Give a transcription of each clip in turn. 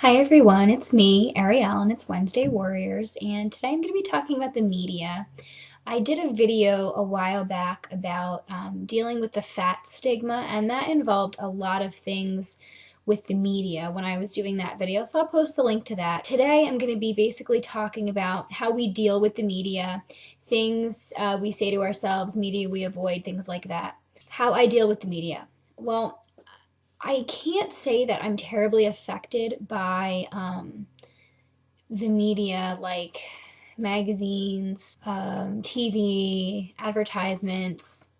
Hi everyone, it's me, Arielle, and it's Wednesday Warriors, and today I'm going to be talking about the media. I did a video a while back about dealing with the fat stigma, and that involved a lot of things with the media when I was doing that video, so I'll post the link to that. Today I'm going to be basically talking about how we deal with the media, things we say to ourselves, media we avoid, things like that. How I deal with the media. Well, I can't say that I'm terribly affected by the media, like magazines, TV, advertisements,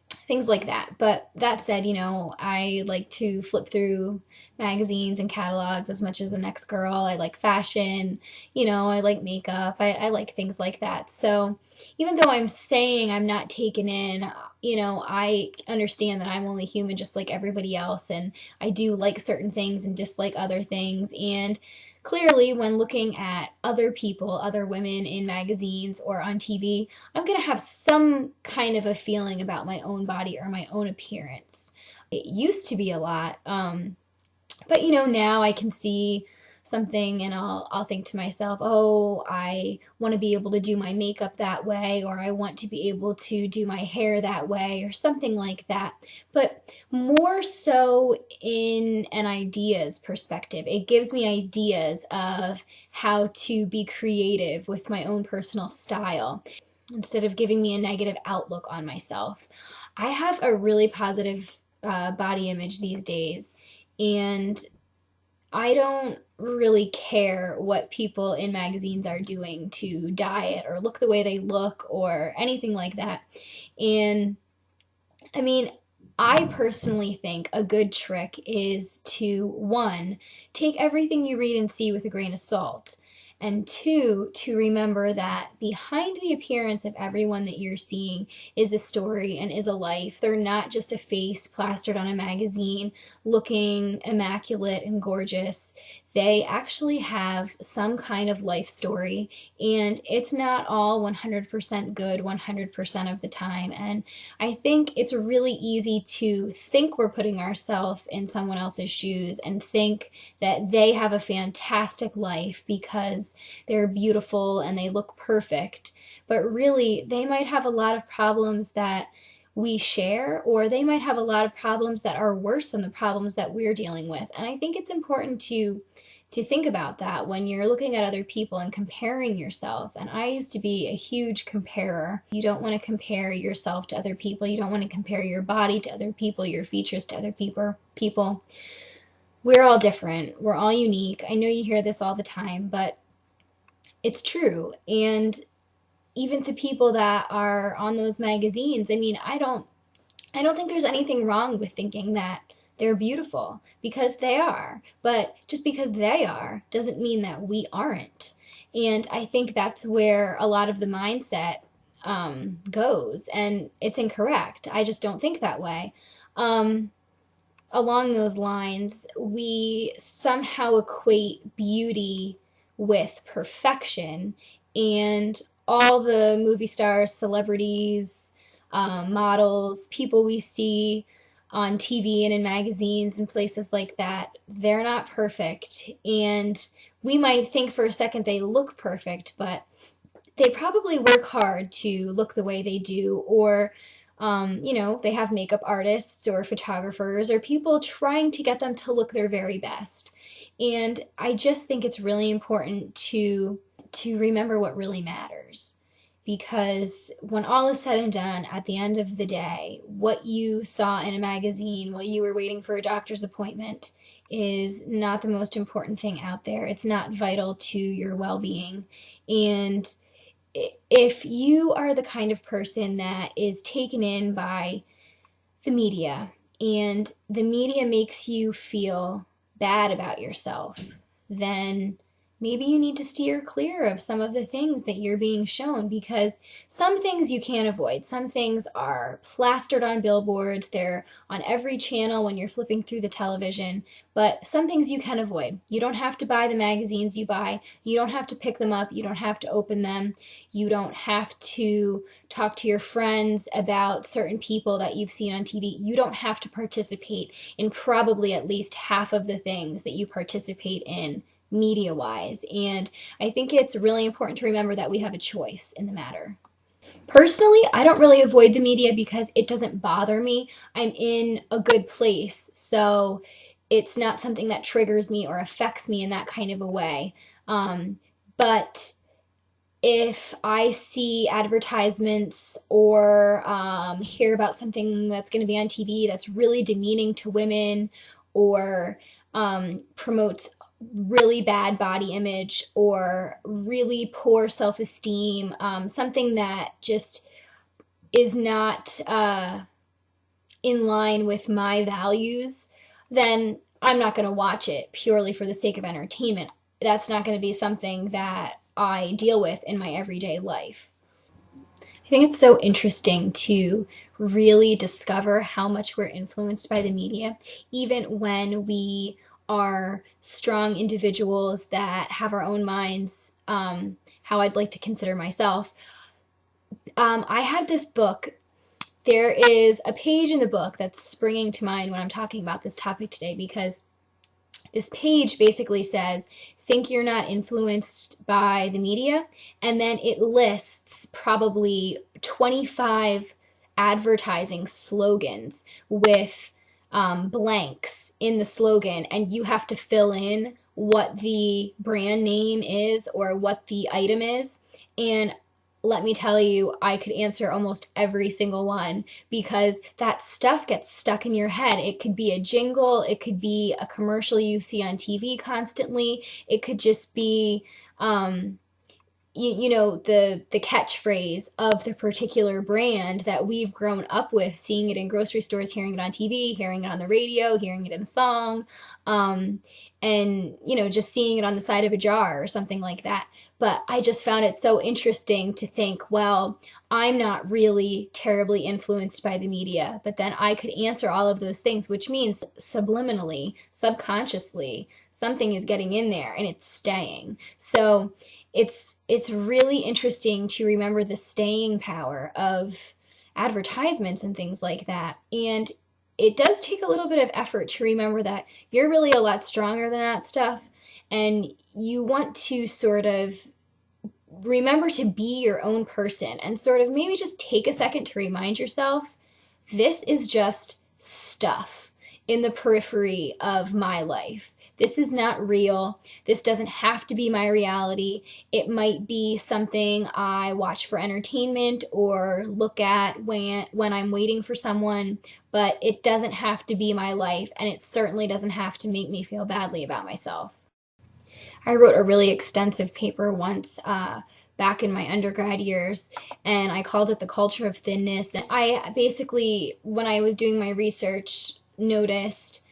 things like that. But that said, I like to flip through magazines and catalogs as much as the next girl. I like fashion, I like makeup, I like things like that. So even though I'm saying I'm not taken in, I understand that I'm only human just like everybody else, and I do like certain things and dislike other things. And clearly, when looking at other people, other women in magazines or on TV, I'm going to have some kind of a feeling about my own body or my own appearance. It used to be a lot, but now I can see something and I'll think to myself, oh, I want to be able to do my makeup that way, or I want to be able to do my hair that way, or something like that. But more so in an ideas perspective, it gives me ideas of how to be creative with my own personal style instead of giving me a negative outlook on myself. I have a really positive body image these days, and I don't really care what people in magazines are doing to diet or look the way they look or anything like that. And I mean, I personally think a good trick is to, one, take everything you read and see with a grain of salt. And two, to remember that behind the appearance of everyone that you're seeing is a story and is a life. They're not just a face plastered on a magazine looking immaculate and gorgeous. They actually have some kind of life story, and it's not all 100% good 100% of the time. And I think it's really easy to think we're putting ourselves in someone else's shoes and think that they have a fantastic life because they're beautiful and they look perfect. But really, they might have a lot of problems that we share, or they might have a lot of problems that are worse than the problems that we're dealing with. And I think it's important to think about that when you're looking at other people and comparing yourself. And I used to be a huge comparer. You don't want to compare yourself to other people. You don't want to compare your body to other people, your features to other people. We're all different. We're all unique. I know you hear this all the time, but it's true. And even the people that are on those magazines, I mean, I don't think there's anything wrong with thinking that they're beautiful, because they are. But just because they are doesn't mean that we aren't. And I think that's where a lot of the mindset goes, and it's incorrect. I just don't think that way. Um, Along those lines, we somehow equate beauty with perfection, and all the movie stars, celebrities, models, people we see on TV and in magazines and places like that, they're not perfect. And we might think for a second they look perfect, but they probably work hard to look the way they do, or they have makeup artists or photographers or people trying to get them to look their very best. And I just think it's really important to remember what really matters. Because when all is said and done, at the end of the day, what you saw in a magazine while you were waiting for a doctor's appointment is not the most important thing out there. It's not vital to your well being. And if you are the kind of person that is taken in by the media, and the media makes you feel bad about yourself, then maybe you need to steer clear of some of the things that you're being shown, because some things you can't avoid. Some things are plastered on billboards, they're on every channel when you're flipping through the television, but some things you can avoid. You don't have to buy the magazines you buy, you don't have to pick them up, you don't have to open them, you don't have to talk to your friends about certain people that you've seen on TV. You don't have to participate in probably at least half of the things that you participate in media wise. And I think it's really important to remember that we have a choice in the matter. Personally, I don't really avoid the media because it doesn't bother me. I'm in a good place. So it's not something that triggers me or affects me in that kind of a way. But if I see advertisements or hear about something that's going to be on TV that's really demeaning to women, or promotes really bad body image or really poor self esteem, something that just is not in line with my values, then I'm not going to watch it purely for the sake of entertainment. That's not going to be something that I deal with in my everyday life. I think it's so interesting to really discover how much we're influenced by the media, even when we are strong individuals that have our own minds, how I'd like to consider myself. I had this book. There is a page in the book that's springing to mind when I'm talking about this topic today, because this page basically says, think you're not influenced by the media, and then it lists probably 25 advertising slogans with blanks in the slogan, and you have to fill in what the brand name is or what the item is. And let me tell you, I could answer almost every single one, because that stuff gets stuck in your head. It could be a jingle, it could be a commercial you see on TV constantly, it could just be the catchphrase of the particular brand that we've grown up with, seeing it in grocery stores, hearing it on TV, hearing it on the radio, hearing it in a song, and just seeing it on the side of a jar or something like that. But I just found it so interesting to think, well, I'm not really terribly influenced by the media, but then I could answer all of those things, which means subliminally, subconsciously, something is getting in there and it's staying. So it's really interesting to remember the staying power of advertisements and things like that. And it does take a little bit of effort to remember that you're really a lot stronger than that stuff, and you want to sort of remember to be your own person and sort of maybe just take a second to remind yourself, this is just stuff in the periphery of my life. This is not real. This doesn't have to be my reality. It might be something I watch for entertainment or look at when I'm waiting for someone, but it doesn't have to be my life, and it certainly doesn't have to make me feel badly about myself. I wrote a really extensive paper once back in my undergrad years, and I called it The Culture of Thinness. And I basically, when I was doing my research, noticed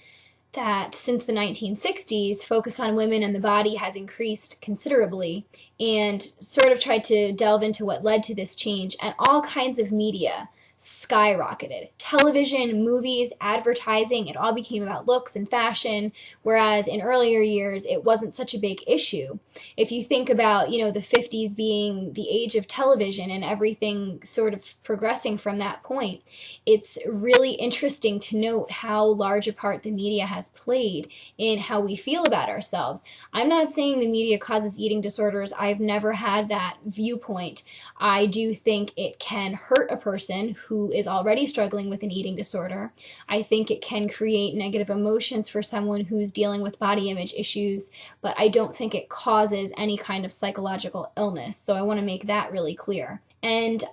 that since the 1960s, focus on women and the body has increased considerably, and sort of tried to delve into what led to this change. And all kinds of media skyrocketed. Television, movies, advertising, it all became about looks and fashion, whereas in earlier years it wasn't such a big issue. If you think about, the 50s being the age of television and everything sort of progressing from that point, it's really interesting to note how large a part the media has played in how we feel about ourselves. I'm not saying the media causes eating disorders. I've never had that viewpoint. I do think it can hurt a person who is already struggling with an eating disorder. I think it can create negative emotions for someone who's dealing with body image issues, but I don't think it causes any kind of psychological illness. So I want to make that really clear. And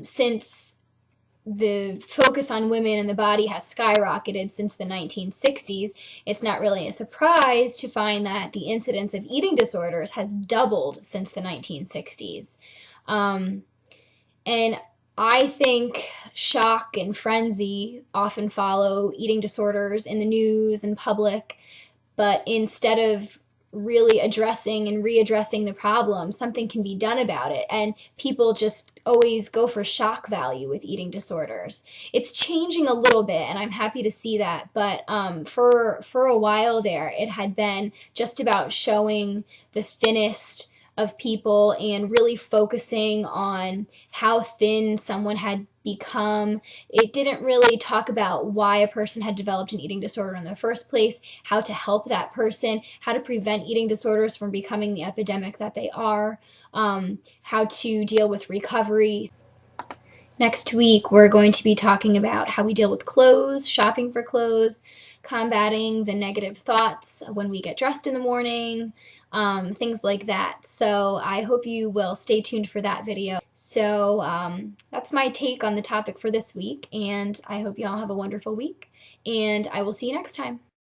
since the focus on women and the body has skyrocketed since the 1960s, it's not really a surprise to find that the incidence of eating disorders has doubled since the 1960s. And I think shock and frenzy often follow eating disorders in the news and public, but instead of really addressing and readdressing the problem, something can be done about it. And people just always go for shock value with eating disorders. It's changing a little bit, and I'm happy to see that. But for a while there, it had been just about showing the thinnest of people and really focusing on how thin someone had become. It didn't really talk about why a person had developed an eating disorder in the first place, how to help that person, how to prevent eating disorders from becoming the epidemic that they are, how to deal with recovery. Next week, we're going to be talking about how we deal with clothes, shopping for clothes, combating the negative thoughts when we get dressed in the morning, things like that. So I hope you will stay tuned for that video. So that's my take on the topic for this week, and I hope you all have a wonderful week, and I will see you next time.